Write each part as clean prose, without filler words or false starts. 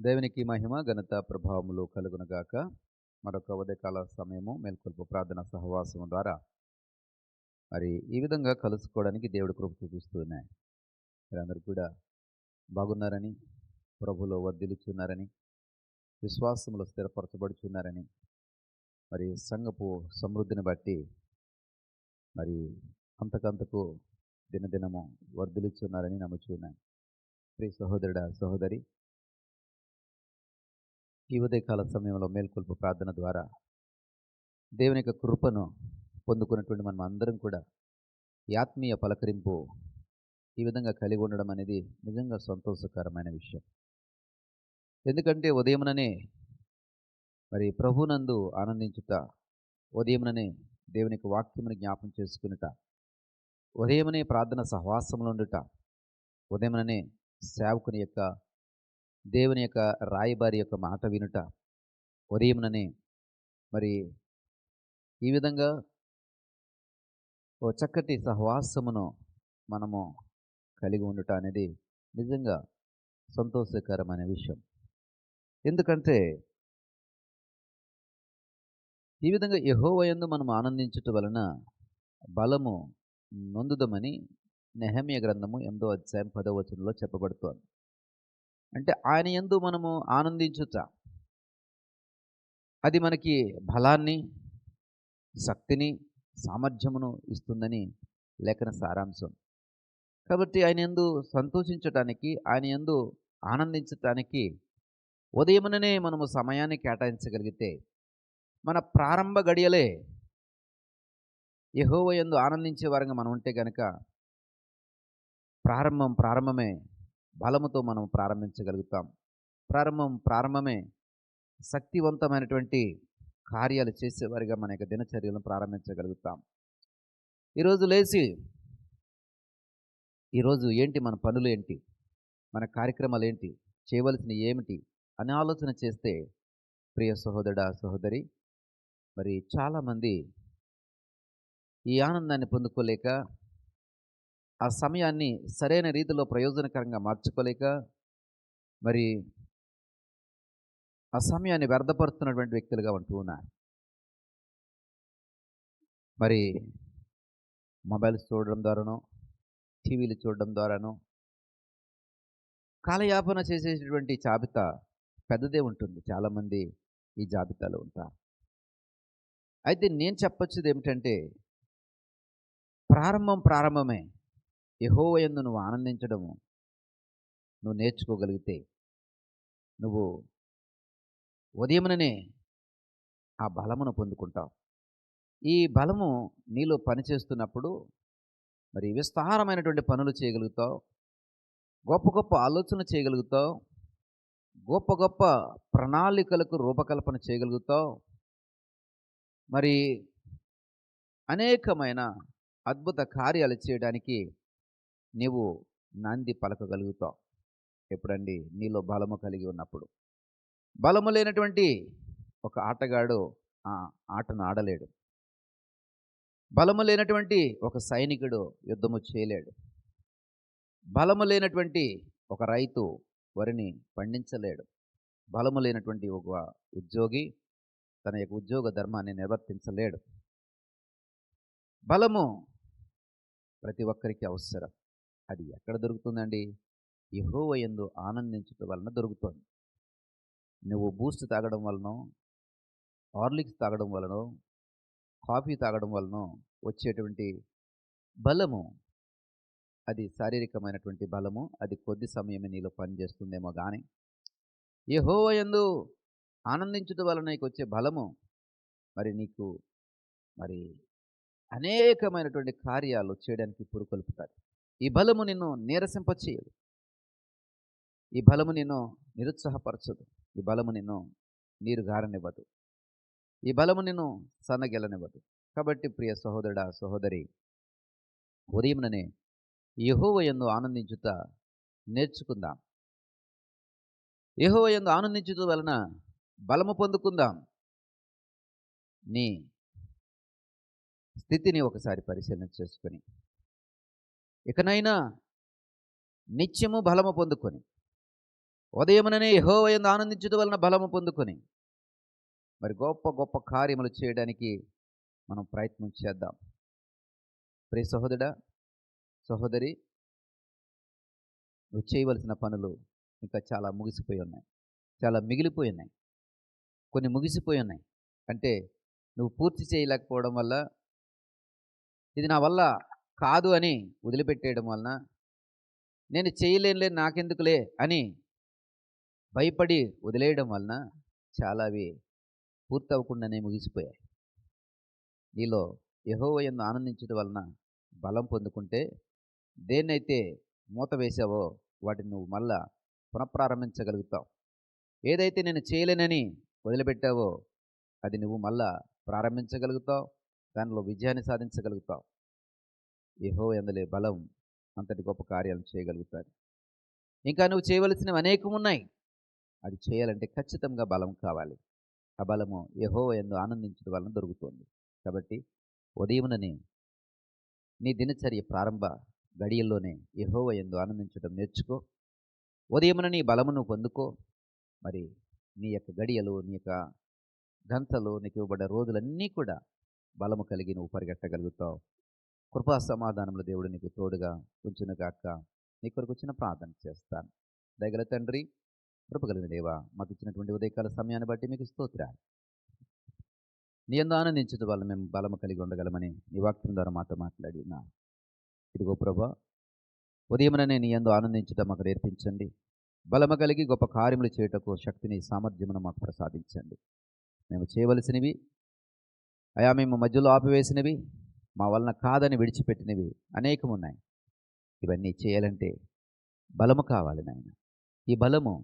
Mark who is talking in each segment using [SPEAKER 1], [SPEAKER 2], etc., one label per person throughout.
[SPEAKER 1] దేవునికి మహిమ ఘనత ప్రభావములు కలుగునగాక. మరొక ఉదయకాల సమయము మేల్కొల్పు ప్రార్థన సహవాసము ద్వారా మరి ఈ విధంగా కలుసుకోవడానికి దేవుడు కృప చూపిస్తూ ఉన్నాయి. మీరందరూ కూడా బాగున్నారని, ప్రభులో వర్ధిల్లుచున్నారని, విశ్వాసములో స్థిరపరచబడుచున్నారని, మరి సంఘపు సమృద్ధిని బట్టి మరి అంతకంతకు దినదినము వర్ధిల్లుచున్నారని నమ్ముచున్నాను. ప్రియ సహోదరుడా సహోదరి, ఈ ఉదయకాల సమయంలో మేల్కొల్పు ప్రార్థన ద్వారా దేవుని యొక్క కృపను పొందుకున్నటువంటి మనం అందరం కూడా ఈ ఆత్మీయ పలకరింపు ఈ విధంగా కలిగి ఉండడం అనేది నిజంగా సంతోషకరమైన విషయం. ఎందుకంటే ఉదయముననే మరి ప్రభునందు ఆనందించుట, ఉదయముననే దేవునికి వాక్యమును జ్ఞాపం చేసుకునుట, ఉదయమునే ప్రార్థన సహవాసంలో ఉండుట, ఉదయముననే సేవకుని యొక్క దేవుని యొక్క రాయబారి యొక్క మాట వినుట, ఉదయముననే మరి ఈ విధంగా ఓ చక్కటి సహవాసమును మనము కలిగి ఉండుట అనేది నిజంగా సంతోషకరమైన విషయం. ఎందుకంటే ఈ విధంగా యెహోవా యందు మనం ఆనందించుట వలన బలము నొందుదమని నెహెమ్యా గ్రంథము 8వ అధ్యాయం 10వ వచనంలో చెప్పబడుతోంది. అంటే ఆయన యందు మనము ఆనందించుట అది మనకి బలాన్ని, శక్తిని, సామర్థ్యమును ఇస్తుందని లేఖన సారాంశం. కాబట్టి ఆయన యందు సంతోషించటానికి, ఆయన యందు ఆనందించటానికి ఉదయముననే మనము సమయాన్ని కేటాయించగలిగితే మన ప్రారంభ గడియలే యెహోవా యందు ఆనందించే వారంగా మనం ఉంటే గనక ప్రారంభమే బలముతో మనం ప్రారంభించగలుగుతాం. ప్రారంభమే శక్తివంతమైనటువంటి కార్యాలు చేసేవారిగా మన యొక్క దినచర్యలను ప్రారంభించగలుగుతాం. ఈరోజు లేచి ఈరోజు ఏంటి మన పనులు ఏంటి, మన కార్యక్రమాలు ఏంటి, చేయవలసినవి ఏమిటి అని ఆలోచన చేస్తే ప్రియ సహోదరుడా సహోదరి, మరి చాలామంది ఈ ఆనందాన్ని పొందుకోలేక, ఆ సమయాన్ని సరైన రీతిలో ప్రయోజనకరంగా మార్చుకోలేక, మరి ఆ సమయాన్ని వ్యర్థపరుస్తున్నటువంటి వ్యక్తులుగా ఉంటూ ఉన్నారు. మరి మొబైల్స్ చూడడం ద్వారానో, టీవీలు చూడడం ద్వారానో కాలయాపన చేసేటటువంటి జాబితా పెద్దదే ఉంటుంది. చాలామంది ఈ జాబితాలో ఉంటారు. అయితే నేను చెప్పొచ్చేది ఏమిటంటే ప్రారంభమే యెహోవా యందు నువ్వు ఆనందించడము నువ్వు నేర్చుకోగలిగితే, నువ్వు ఉదయముననే ఆ బలమును పొందుకుంటావు. ఈ బలము నీలో పనిచేస్తున్నప్పుడు మరి విస్తారమైనటువంటి పనులు చేయగలుగుతావు, గొప్ప గొప్ప ఆలోచనలు చేయగలుగుతావు, గొప్ప గొప్ప ప్రణాళికలకు రూపకల్పన చేయగలుగుతావు. మరి అనేకమైన అద్భుత కార్యాలు చేయడానికి నీవు నాంది పలకగలుగుతావు. ఎప్పుడండి? నీలో బలము కలిగి ఉన్నప్పుడు. బలము లేనటువంటి ఒక ఆటగాడు ఆ ఆటను ఆడలేడు. బలము లేనటువంటి ఒక సైనికుడు యుద్ధము చేయలేడు. బలము లేనటువంటి ఒక రైతు వరిని పండించలేడు. బలము లేనటువంటి ఒక ఉద్యోగి తన యొక్క ఉద్యోగ ధర్మాన్ని నిర్వర్తించలేడు. బలము ప్రతి ఒక్కరికి అవసరం. అది ఎక్కడ దొరుకుతుందండి? యెహోవా యందు ఆనందించడం వలన దొరుకుతుంది. నువ్వు బూస్ట్ తాగడం వలనో, హార్లిక్స్ తాగడం వలనో, కాఫీ తాగడం వలనో వచ్చేటువంటి బలము అది శారీరకమైనటువంటి బలము. అది కొద్ది సమయమే నీలో పనిచేస్తుందేమో కానీ యెహోవా యందు ఆనందించడం వలన నీకు వచ్చే బలము మరి నీకు మరి అనేకమైనటువంటి కార్యాలు చేయడానికి పురుకొల్పుతారు. ఈ బలము నిన్ను నీరసింపచేయదు. ఈ బలము నిన్ను నిరుత్సాహపరచదు. ఈ బలము నిన్ను నీరు గారనివ్వదు. ఈ బలము నిన్ను సన్నగిల్లనివ్వదు. కాబట్టి ప్రియ సహోదరుడా సహోదరి, ఉదయముననే యెహోవా యందు ఆనందించుట నేర్చుకుందాం. యెహోవా యందు ఆనందించుట వలన బలము పొందుకుందాం. నీ స్థితిని ఒకసారి పరిశీలన చేసుకొని ఇకనైనా నిత్యము బలము పొందుకొని ఉదయముననే యెహోవా యందు ఆనందించుట వలన బలము పొందుకొని మరి గొప్ప గొప్ప కార్యములు చేయడానికి మనం ప్రయత్నం చేద్దాం. ప్రియ సహోదరుడా, సహోదరి, నువ్వు చేయవలసిన పనులు ఇంకా చాలా ముగిసిపోయి ఉన్నాయి. చాలా మిగిలిపోయి ఉన్నాయి. కొన్ని ముగిసిపోయి ఉన్నాయి. అంటే నువ్వు పూర్తి చేయలేకపోవడం వల్ల, ఇది నా వల్ల కాదు అని వదిలిపెట్టేయడం వలన, నేను చేయలేనులే నాకెందుకులే అని భయపడి వదిలేయడం వలన చాలా అవి పూర్తవ్వకుండానే ముగిసిపోయాయి. నీలో యెహోవా యందు ఆనందించడం వలన బలం పొందుకుంటే, దేన్నైతే మూత వేశావో వాటిని నువ్వు మళ్ళా పునఃప్రారంభించగలుగుతావు. ఏదైతే నేను చేయలేనని వదిలిపెట్టావో అది నువ్వు మళ్ళా ప్రారంభించగలుగుతావు. దానిలో విజయాన్ని సాధించగలుగుతావు. యెహోవా యందలి బలం అంతటి గొప్ప కార్యాలను చేయగలుగుతాడు. ఇంకా నువ్వు చేయవలసినవి అనేకం ఉన్నాయి. అది చేయాలంటే ఖచ్చితంగా బలం కావాలి. ఆ బలము యెహోవా యందు ఆనందించడం వలన దొరుకుతుంది. కాబట్టి ఉదయముననే నీ దినచర్య ప్రారంభ గడియల్లోనే యెహోవా యందు ఆనందించడం నేర్చుకో. ఉదయమున నీ బలమును పొందుకో. మరి నీ యొక్క గడియలు, నీ యొక్క గంటలు, నీకు ఇవ్వబడ్డ రోజులన్నీ కూడా బలము కలిగి నువ్వు పరిగెట్టగలుగుతావు. కృపా సమాధానముల దేవుడు నీకు తోడుగా ఉంచునుగాక. నీ కొరకు చిన్న ప్రార్థన చేస్తాను. దయగల తండ్రి, కృపగలిగిన దేవా, మాకు ఇచ్చినటువంటి ఉదయకాల సమయాన్ని బట్టి మీకు స్తోత్రాలు. నీ యందు ఆనందించడం వల్ల మేము బలము కలిగి ఉండగలమని నీ వాక్యం ద్వారా మాతో మాట్లాడి ఉన్నా. ఇదిగో ప్రభా, ఉదయముననే నీ యందు ఆనందించడం మాకు నేర్పించండి. బలము కలిగి గొప్ప కార్యములు చేయుటకు శక్తిని, సామర్థ్యమును మాకు ప్రసాదించండి. మేము చేయవలసినవి, అయా మేము మధ్యలో ఆపివేసినవి, మా వలన కాదని విడిచిపెట్టినవి అనేకమున్నాయి. ఇవన్నీ చేయాలంటే బలము కావాలి నాయన. ఈ బలము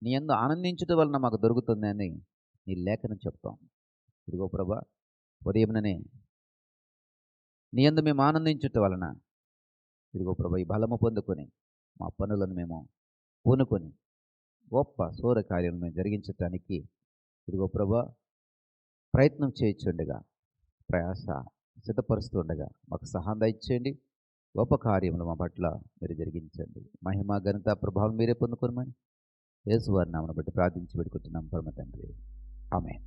[SPEAKER 1] నీ యందు ఆనందించడం వలన మాకు దొరుకుతుందని నీ లేఖనం చెప్తాం. ఇదిగో ప్రభా, ఉదయముననే నీ యందు మేము ఆనందించటం వలన ఇదిగో ప్రభా, ఈ బలము పొందుకొని మా పనులను మేము పూనుకొని గొప్ప శూర కార్యాలను మేము జరిగించటానికి ఇదిగో ప్రభా ప్రయత్నం చేయించుండగా, ప్రయాస సిద్ధపరుస్తుండగా మాకు సహాయం దయచేయండి. గొప్ప కార్యములు మా పట్ల మీరు జరిగించండి. మహిమ, ఘనత, ప్రభావం మీరే పొందుకోమని యేసు వారి నామమును బట్టి ప్రార్థించి పెట్టుకుంటున్నాం పరమ తండ్రి. ఆమేన్.